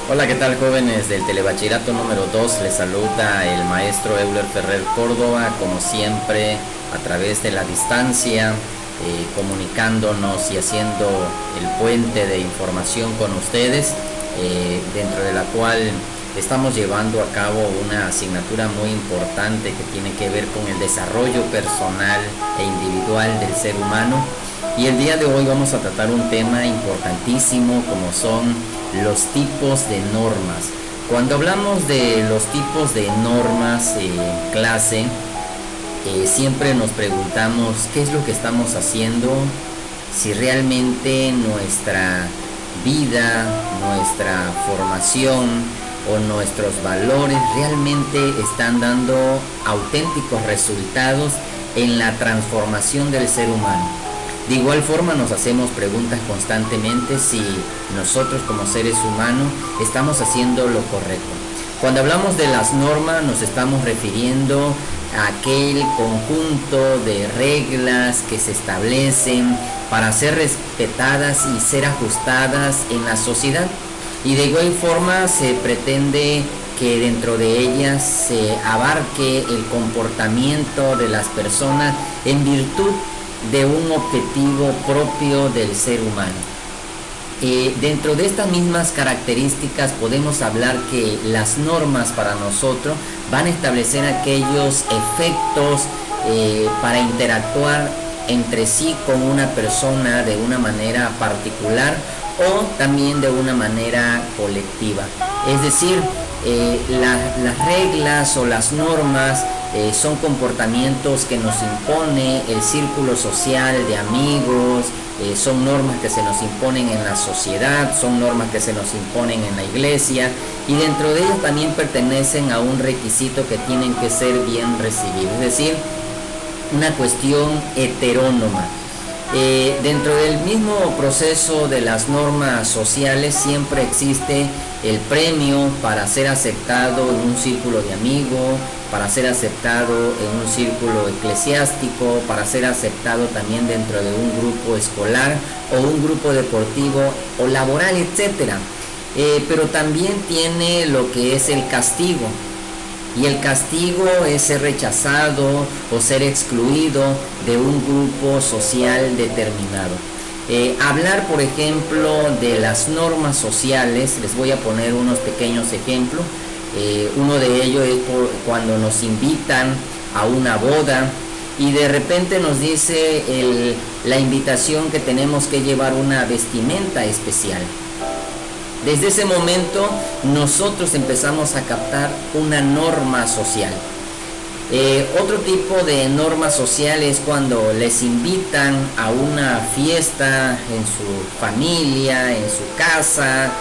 Hola, ¿qué tal, jóvenes del Telebachillerato número 2? Les saluda el maestro Euler Ferrer Córdoba, como siempre, a través de la distancia, comunicándonos y haciendo el puente de información con ustedes, dentro de la cual estamos llevando a cabo una asignatura muy importante que tiene que ver con el desarrollo personal e individual del ser humano. Y el día de hoy vamos a tratar un tema importantísimo como son los tipos de normas. Cuando hablamos de los tipos de normas en clase, siempre nos preguntamos qué es lo que estamos haciendo, si realmente nuestra vida, nuestra formación o nuestros valores realmente están dando auténticos resultados en la transformación del ser humano. De igual forma nos hacemos preguntas constantemente si nosotros como seres humanos estamos haciendo lo correcto. Cuando hablamos de las normas nos estamos refiriendo a aquel conjunto de reglas que se establecen para ser respetadas y ser ajustadas en la sociedad. Y de igual forma se pretende que dentro de ellas se abarque el comportamiento de las personas en virtud de un objetivo propio del ser humano. Dentro de estas mismas características podemos hablar que las normas para nosotros van a establecer aquellos efectos para interactuar entre sí con una persona de una manera particular o también de una manera colectiva. Es decir, las reglas o las normas son comportamientos que nos impone el círculo social de amigos, son normas que se nos imponen en la sociedad, son normas que se nos imponen en la iglesia, y dentro de ellas también pertenecen a un requisito que tienen que ser bien recibidos, es decir, una cuestión heterónoma. Dentro del mismo proceso de las normas sociales siempre existe el premio para ser aceptado en un círculo de amigos, para ser aceptado en un círculo eclesiástico, para ser aceptado también dentro de un grupo escolar o un grupo deportivo o laboral, etcétera. Pero también tiene lo que es el castigo. Y el castigo es ser rechazado o ser excluido de un grupo social determinado. Hablar, por ejemplo, de las normas sociales, les voy a poner unos pequeños ejemplos. Uno de ellos es cuando nos invitan a una boda y de repente nos dice la invitación que tenemos que llevar una vestimenta especial. Desde ese momento nosotros empezamos a captar una norma social. Otro tipo de norma social es cuando les invitan a una fiesta en su familia, en su casa,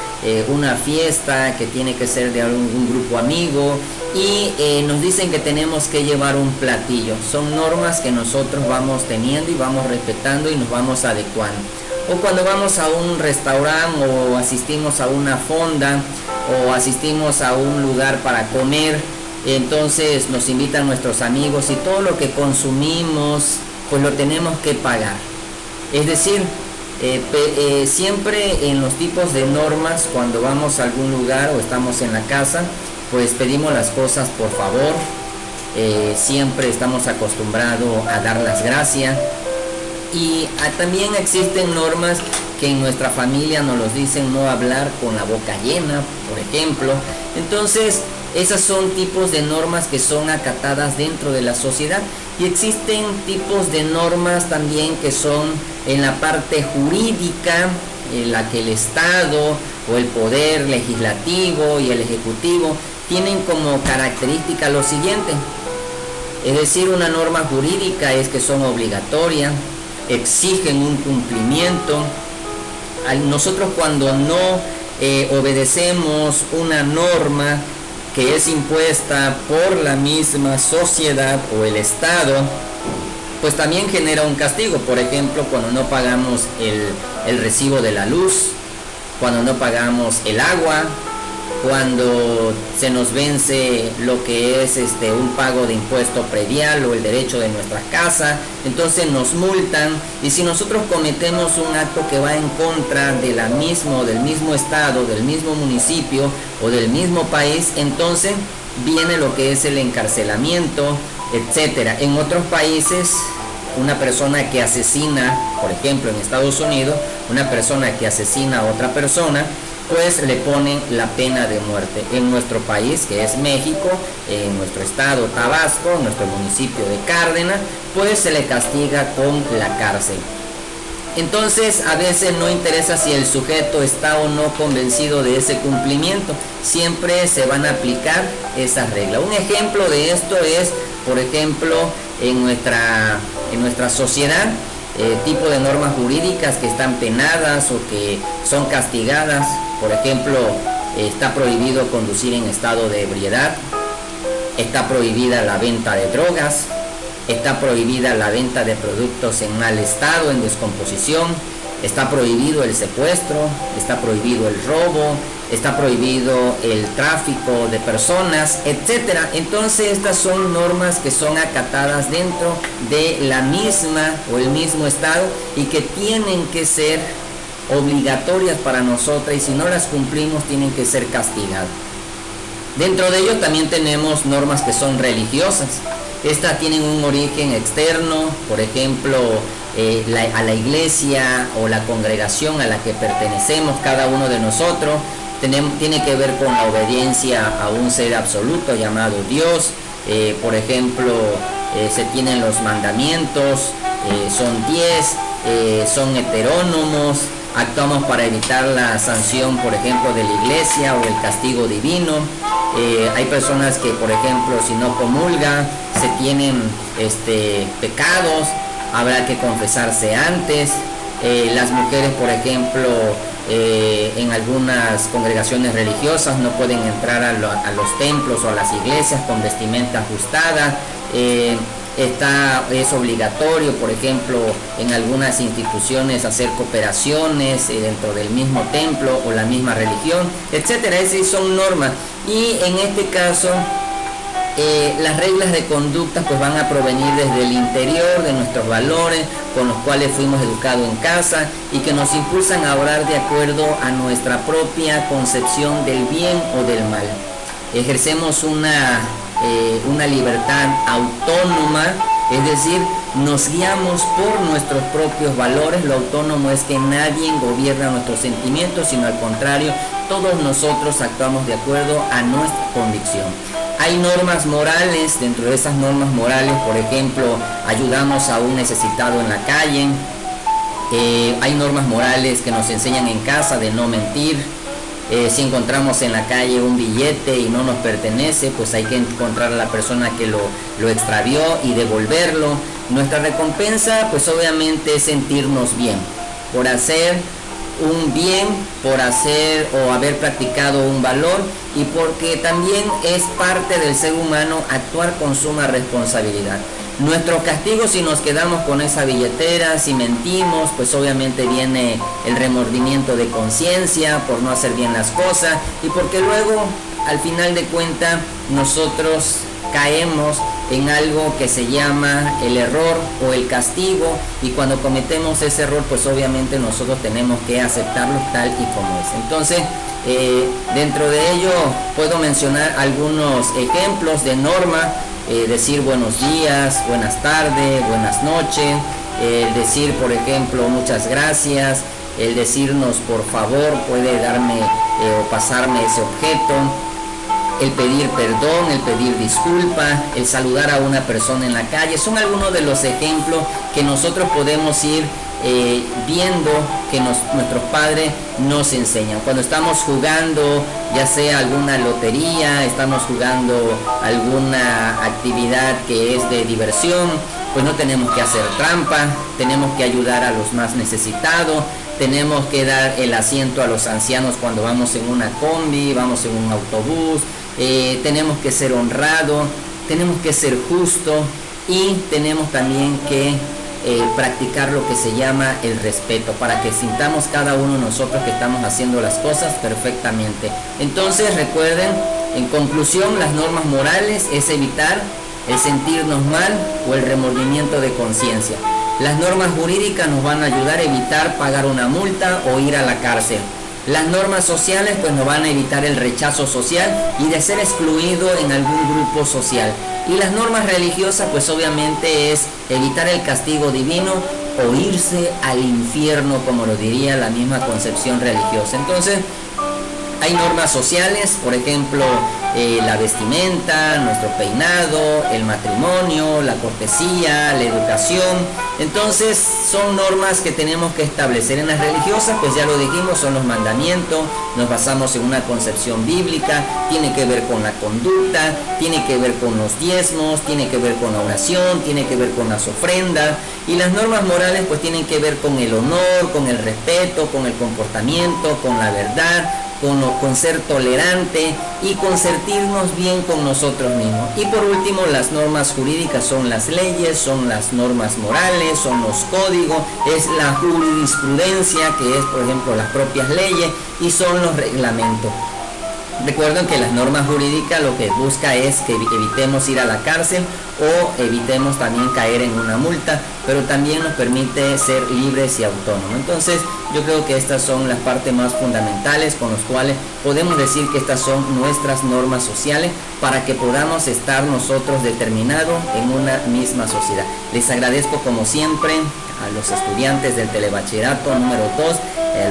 una fiesta que tiene que ser de algún grupo amigo y nos dicen que tenemos que llevar un platillo. Son normas que nosotros vamos teniendo y vamos respetando y nos vamos adecuando. O cuando vamos a un restaurante o asistimos a una fonda o asistimos a un lugar para comer, entonces nos invitan nuestros amigos y todo lo que consumimos pues lo tenemos que pagar. Es decir, siempre en los tipos de normas, cuando vamos a algún lugar o estamos en la casa, pues pedimos las cosas por favor, siempre estamos acostumbrados a dar las gracias. Y también existen normas que en nuestra familia nos los dicen no hablar con la boca llena, por ejemplo. Entonces, esas son tipos de normas que son acatadas dentro de la sociedad. Y existen tipos de normas también que son en la parte jurídica, en la que el Estado o el poder legislativo y el ejecutivo tienen como característica lo siguiente. Es decir, una norma jurídica es que son obligatorias, exigen un cumplimiento. Nosotros cuando no obedecemos una norma que es impuesta por la misma sociedad o el Estado, pues también genera un castigo. Por ejemplo, cuando no pagamos el recibo de la luz, cuando no pagamos el agua, cuando se nos vence lo que es un pago de impuesto predial o el derecho de nuestra casa, entonces nos multan, y si nosotros cometemos un acto que va en contra del mismo estado, del mismo municipio o del mismo país, entonces viene lo que es el encarcelamiento, etcétera. En otros países, una persona que asesina, por ejemplo en Estados Unidos, una persona que asesina a otra persona, pues le ponen la pena de muerte. En nuestro país, que es México, en nuestro estado Tabasco, en nuestro municipio de Cárdenas, pues se le castiga con la cárcel. Entonces a veces no interesa si el sujeto está o no convencido de ese cumplimiento, siempre se van a aplicar esas reglas. Un ejemplo de esto es, por ejemplo, en nuestra sociedad, tipo de normas jurídicas que están penadas o que son castigadas. Por ejemplo, está prohibido conducir en estado de ebriedad, está prohibida la venta de drogas, está prohibida la venta de productos en mal estado, en descomposición, está prohibido el secuestro, está prohibido el robo, está prohibido el tráfico de personas, etcétera. Entonces estas son normas que son acatadas dentro de la misma o el mismo estado y que tienen que ser obligatorias para nosotras, y si no las cumplimos tienen que ser castigadas. Dentro de ello también tenemos normas que son religiosas. Estas tienen un origen externo, por ejemplo, a la iglesia o la congregación a la que pertenecemos cada uno de nosotros. Tiene que ver con la obediencia a un ser absoluto llamado Dios. Por ejemplo, se tienen los mandamientos, son 10, son heterónomos. Actuamos para evitar la sanción, por ejemplo, de la iglesia o el castigo divino. Hay personas que, por ejemplo, si no comulgan, se tienen pecados, habrá que confesarse antes. Las mujeres, por ejemplo, en algunas congregaciones religiosas no pueden entrar a los templos o a las iglesias con vestimenta ajustada. Es obligatorio, por ejemplo, en algunas instituciones hacer cooperaciones dentro del mismo templo o la misma religión, etcétera. Esas son normas, y en este caso las reglas de conducta pues van a provenir desde el interior de nuestros valores con los cuales fuimos educados en casa y que nos impulsan a obrar de acuerdo a nuestra propia concepción del bien o del mal. Ejercemos una libertad autónoma, es decir, nos guiamos por nuestros propios valores. Lo autónomo es que nadie gobierna nuestros sentimientos, sino al contrario, todos nosotros actuamos de acuerdo a nuestra convicción. Hay normas morales. Dentro de esas normas morales, por ejemplo, ayudamos a un necesitado en la calle. Hay normas morales que nos enseñan en casa de no mentir. Si encontramos en la calle un billete y no nos pertenece, pues hay que encontrar a la persona que lo extravió y devolverlo. Nuestra recompensa, pues obviamente es sentirnos bien por hacer un bien, por hacer o haber practicado un valor, y porque también es parte del ser humano actuar con suma responsabilidad. Nuestro castigo, si nos quedamos con esa billetera, si mentimos, pues obviamente viene el remordimiento de conciencia por no hacer bien las cosas, y porque luego al final de cuentas nosotros caemos en algo que se llama el error o el castigo, y cuando cometemos ese error pues obviamente nosotros tenemos que aceptarlo tal y como es. Entonces dentro de ello puedo mencionar algunos ejemplos de norma. Decir buenos días, buenas tardes, buenas noches, decir por ejemplo muchas gracias, el decirnos por favor, puede darme o pasarme ese objeto, el pedir perdón, el pedir disculpa, el saludar a una persona en la calle. Son algunos de los ejemplos que nosotros podemos ir viendo que nuestros padres nos enseñan. Cuando estamos jugando, ya sea alguna lotería, estamos jugando alguna actividad que es de diversión, pues no tenemos que hacer trampa, tenemos que ayudar a los más necesitados, tenemos que dar el asiento a los ancianos cuando vamos en una combi, vamos en un autobús, tenemos que ser honrados, tenemos que ser justos, y tenemos también que practicar lo que se llama el respeto, para que sintamos cada uno de nosotros que estamos haciendo las cosas perfectamente. Entonces recuerden, en conclusión, las normas morales es evitar el sentirnos mal o el remordimiento de conciencia. Las normas jurídicas nos van a ayudar a evitar pagar una multa o ir a la cárcel. Las normas sociales pues nos van a evitar el rechazo social y de ser excluido en algún grupo social. Y las normas religiosas pues obviamente es evitar el castigo divino o irse al infierno, como lo diría la misma concepción religiosa. Entonces hay normas sociales, por ejemplo, la vestimenta, nuestro peinado, el matrimonio, la cortesía, la educación. Entonces son normas que tenemos que establecer. En las religiosas, pues ya lo dijimos, son los mandamientos, nos basamos en una concepción bíblica, tiene que ver con la conducta, tiene que ver con los diezmos, tiene que ver con la oración, tiene que ver con las ofrendas. Y las normas morales pues tienen que ver con el honor, con el respeto, con el comportamiento, con la verdad, con ser tolerante y con sentirnos bien con nosotros mismos. Y por último, las normas jurídicas son las leyes, son las normas morales, son los códigos, es la jurisprudencia, que es por ejemplo las propias leyes, y son los reglamentos. Recuerden que las normas jurídicas lo que busca es que evitemos ir a la cárcel o evitemos también caer en una multa, pero también nos permite ser libres y autónomos. Entonces yo creo que estas son las partes más fundamentales con las cuales podemos decir que estas son nuestras normas sociales para que podamos estar nosotros determinados en una misma sociedad. Les agradezco como siempre a los estudiantes del telebachillerato número 2,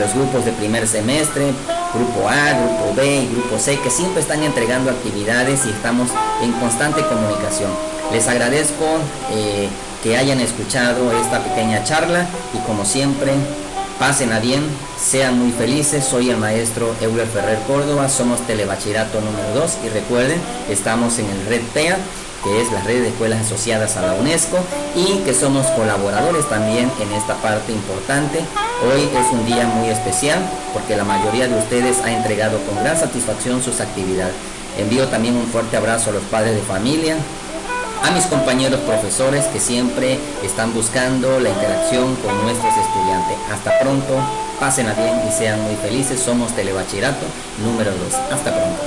los grupos de primer semestre, grupo A, grupo B y grupo C, que siempre están entregando actividades y estamos en constante comunicación. Les agradezco que hayan escuchado esta pequeña charla y como siempre, pásenla bien, sean muy felices. Soy el maestro Euler Ferrer Córdoba, somos telebachillerato número 2 y recuerden, estamos en el Red PEA, que es la red de escuelas asociadas a la UNESCO, y que somos colaboradores también en esta parte importante. Hoy es un día muy especial porque la mayoría de ustedes ha entregado con gran satisfacción sus actividades. Envío también un fuerte abrazo a los padres de familia, a mis compañeros profesores que siempre están buscando la interacción con nuestros estudiantes. Hasta pronto, pásenla bien y sean muy felices. Somos telebachillerato número 2. Hasta pronto.